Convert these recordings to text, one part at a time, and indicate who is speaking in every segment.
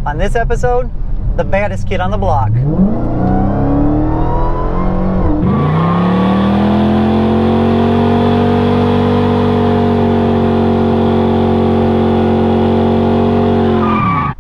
Speaker 1: On this episode, the baddest kid on the block.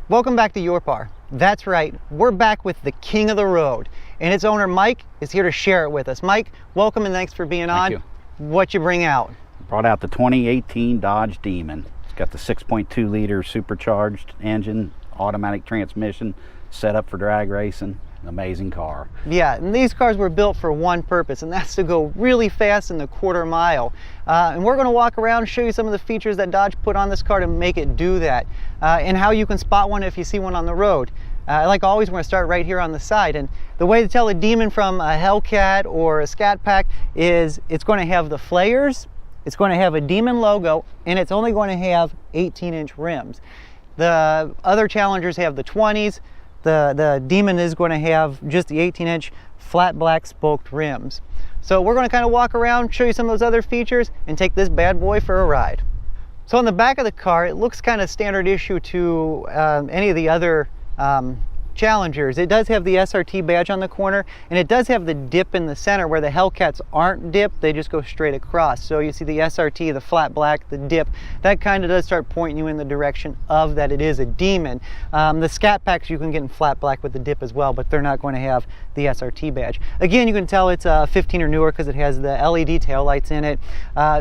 Speaker 1: Welcome back to Yorpar. That's right, we're back with the king of the road, and its owner Mike is here to share it with us. Mike, welcome and thanks for being on.
Speaker 2: Thank you.
Speaker 1: What you bring out?
Speaker 2: Brought out the 2018 Dodge Demon. It's got the 6.2 liter supercharged engine, automatic transmission, set up for drag racing. An amazing car.
Speaker 1: Yeah, and these cars were built for one purpose, and that's to go really fast in the quarter mile. And we're going to walk around and show you some of the features that Dodge put on this car to make it do that, and how you can spot one if you see one on the road. Like always, we're going to start right here on the side, and the way to tell a Demon from a Hellcat or a Scat Pack is it's going to have the flares, it's going to have a Demon logo, and it's only going to have 18-inch rims. The other Challengers have the 20s. The Demon is going to have just the 18-inch flat black spoked rims. So we're going to kind of walk around, show you some of those other features, and take this bad boy for a ride. So on the back of the car, it looks kind of standard issue to any of the other Challengers. It does have the SRT badge on the corner, and it does have the dip in the center where the Hellcats aren't dipped, they just go straight across. So you see the SRT, the flat black, the dip, that kind of does start pointing you in the direction of that it is a Demon. The Scat Packs you can get in flat black with the dip as well, but they're not going to have the SRT badge. Again, you can tell it's 15 or newer because it has the LED taillights in it.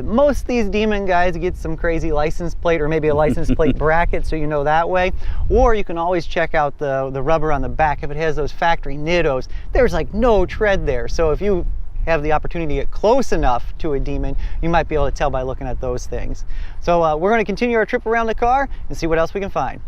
Speaker 1: Most of these Demon guys get some crazy license plate or maybe a license plate bracket, so you know that way. Or you can always check out the rubber on the back. If it has those factory Nittos, there's like no tread there. So if you have the opportunity to get close enough to a Demon, you might be able to tell by looking at those things. So we're going to continue our trip around the car and see what else we can find.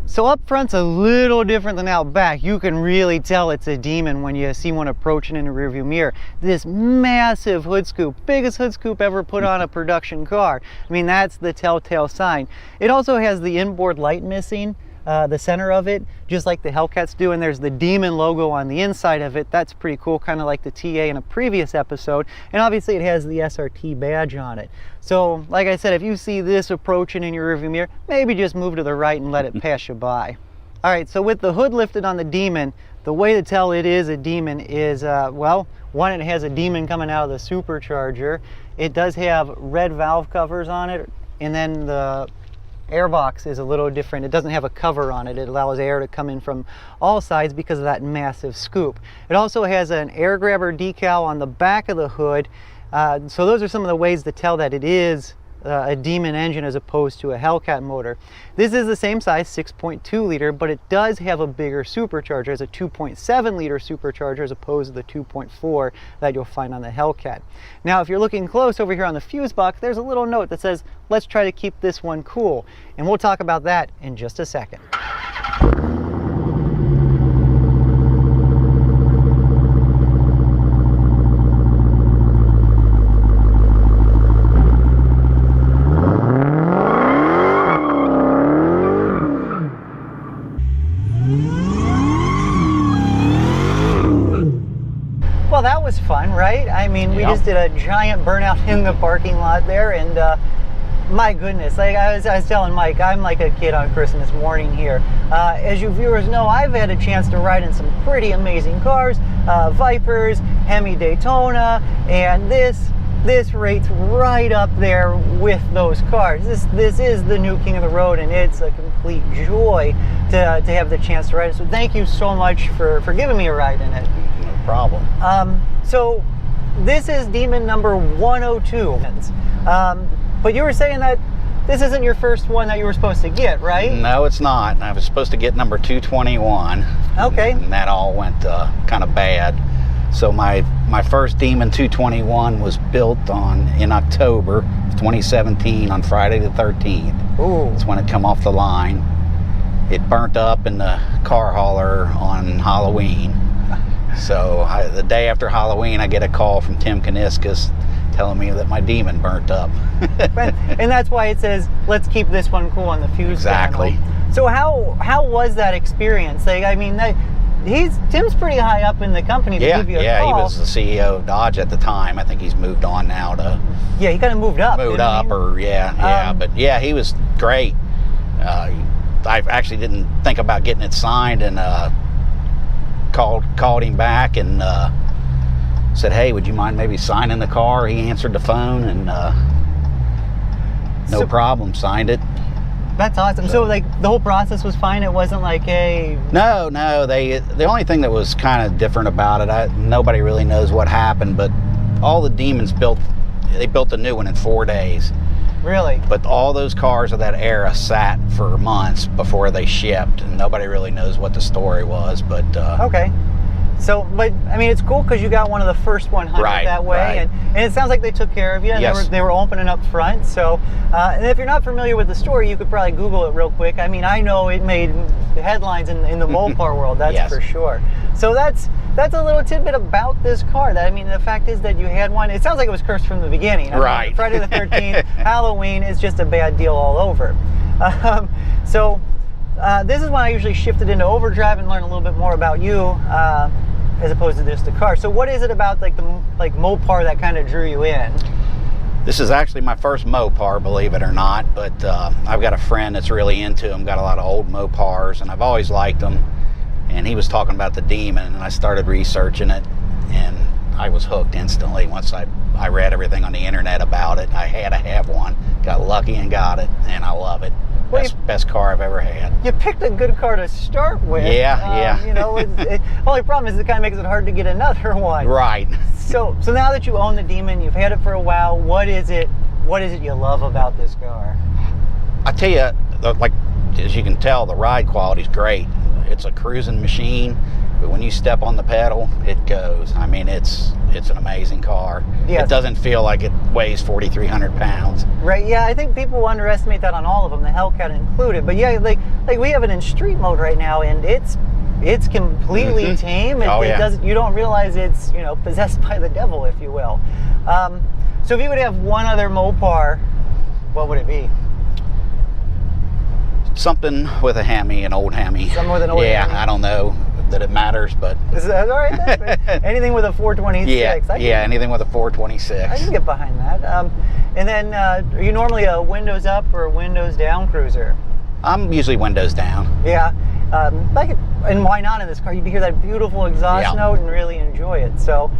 Speaker 1: So up front's a little different than out back. You can really tell it's a Demon when you see one approaching in the rearview mirror. This massive hood scoop, biggest hood scoop ever put on a production car. I mean, that's the telltale sign. It also has the inboard light missing, the center of it, just like the Hellcats do, and there's the Demon logo on the inside of it. That's pretty cool, kind of like the TA in a previous episode. And obviously it has the SRT badge on it. So like I said, if you see this approaching in your rearview mirror, maybe just move to the right and let it pass you by. All right, so with the hood lifted on the Demon, the way to tell it is a Demon is, well, one, it has a Demon coming out of the supercharger. It does have red valve covers on it, and then the airbox is a little different. It doesn't have a cover on it. It allows air to come in from all sides because of that massive scoop. It also has an air grabber decal on the back of the hood. So those are some of the ways to tell that it is a Demon engine as opposed to a Hellcat motor. This is the same size, 6.2 liter, but it does have a bigger supercharger. It's a 2.7 liter supercharger as opposed to the 2.4 that you'll find on the Hellcat. Now, if you're looking close over here on the fuse box, there's a little note that says, let's try to keep this one cool. And we'll talk about that in just a second. Well, that was fun, right? I mean, we just did a giant burnout in the parking lot there, and my goodness, like I was telling Mike, I'm like a kid on Christmas morning here. As you viewers know, I've had a chance to ride in some pretty amazing cars, Vipers, Hemi Daytona, and this rates right up there with those cars. This is the new king of the road, and it's a complete joy to have the chance to ride it. So thank you so much for giving me a ride in it.
Speaker 2: No problem.
Speaker 1: So this is Demon number 102. But you were saying that this isn't your first one that you were supposed to get, right?
Speaker 2: No, it's not. I was supposed to get number 221.
Speaker 1: Okay.
Speaker 2: And that all went kind of bad. So my first Demon 221 was built in October of 2017 on Friday the 13th.
Speaker 1: Ooh.
Speaker 2: That's when it come off the line. It burnt up in the car hauler on Halloween. So the day after Halloween, I get a call from Tim Kaniskas telling me that my Demon burnt up.
Speaker 1: And that's why it says, let's keep this one cool on the fuse
Speaker 2: Exactly.
Speaker 1: panel. So how was that experience? Like, I mean, Tim's pretty high up in the company to give you a call.
Speaker 2: Yeah, he was the CEO of Dodge at the time. I think he's moved on now to...
Speaker 1: Yeah, he kind of moved up.
Speaker 2: Moved up, or yeah. But yeah, he was great. I actually didn't think about getting it signed, and called him back and said, hey, would you mind maybe signing the car? He answered the phone, and no problem, signed it.
Speaker 1: That's awesome. So like the whole process was fine. It wasn't like a
Speaker 2: No, the only thing that was kind of different about it, nobody really knows what happened, but all the Demons built a new one in 4 days.
Speaker 1: Really?
Speaker 2: But all those cars of that era sat for months before they shipped, and nobody really knows what the story was. But
Speaker 1: okay. So, but I mean, it's cool because you got one of the first 100
Speaker 2: Right,
Speaker 1: that way,
Speaker 2: right.
Speaker 1: and it sounds like they took care of you. And
Speaker 2: Yes.
Speaker 1: they were opening up front. So, and if you're not familiar with the story, you could probably Google it real quick. I mean, I know it made headlines in the Mopar world. That's
Speaker 2: Yes.
Speaker 1: for sure. So that's a little tidbit about this car. That I mean, the fact is that you had one. It sounds like it was cursed from the beginning. I mean,
Speaker 2: Right.
Speaker 1: Friday the 13th, Halloween is just a bad deal all over. So. This is when I usually shifted into overdrive and learn a little bit more about you, as opposed to just the car. So what is it about like the Mopar that kind of drew you in?
Speaker 2: this is actually my first Mopar, believe it or not. But I've got a friend that's really into them, got a lot of old Mopars, and I've always liked them. And he was talking about the Demon, and I started researching it, and I was hooked instantly once I read everything on the internet about it. I had to have one. Got lucky and got it, and I love it.
Speaker 1: Well,
Speaker 2: Best car I've ever had.
Speaker 1: You picked a good car to start with.
Speaker 2: Yeah.
Speaker 1: You know, only problem is it kind of makes it hard to get another one.
Speaker 2: Right.
Speaker 1: So now that you own the Demon, you've had it for a while. What is it you love about this car?
Speaker 2: I tell you, like as you can tell, the ride quality is great. It's a cruising machine, but when you step on the pedal, it goes. I mean, it's an amazing car.
Speaker 1: Yes.
Speaker 2: It doesn't feel like it weighs 4,300 pounds.
Speaker 1: Right, yeah, I think people underestimate that on all of them, the Hellcat included. But yeah, like we have it in street mode right now, and it's completely tame.
Speaker 2: Oh, yeah.
Speaker 1: It doesn't. You don't realize it's possessed by the devil, if you will. So if you would have one other Mopar, what would it be?
Speaker 2: Something with a Hemi, an old Hemi.
Speaker 1: Something with an old
Speaker 2: Yeah,
Speaker 1: Hemi.
Speaker 2: I don't know that it matters, but
Speaker 1: Is that all right? Then? Anything with a 426.
Speaker 2: anything with a 426.
Speaker 1: I can get behind that. And then, are you normally a windows up or windows down cruiser?
Speaker 2: I'm usually windows down.
Speaker 1: Yeah. And why not in this car? You can hear that beautiful exhaust
Speaker 2: Yeah.
Speaker 1: note and really enjoy it. So,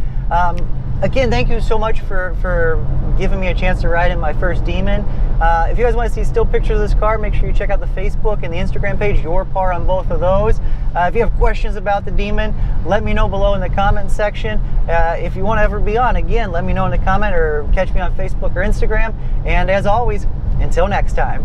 Speaker 1: again, thank you so much for giving me a chance to ride in my first Demon. If you guys want to see still pictures of this car, make sure you check out the Facebook and the Instagram page, Your Par on both of those. If you have questions about the Demon, let me know below in the comment section. If you want to ever be on, again, let me know in the comment or catch me on Facebook or Instagram. And as always, until next time.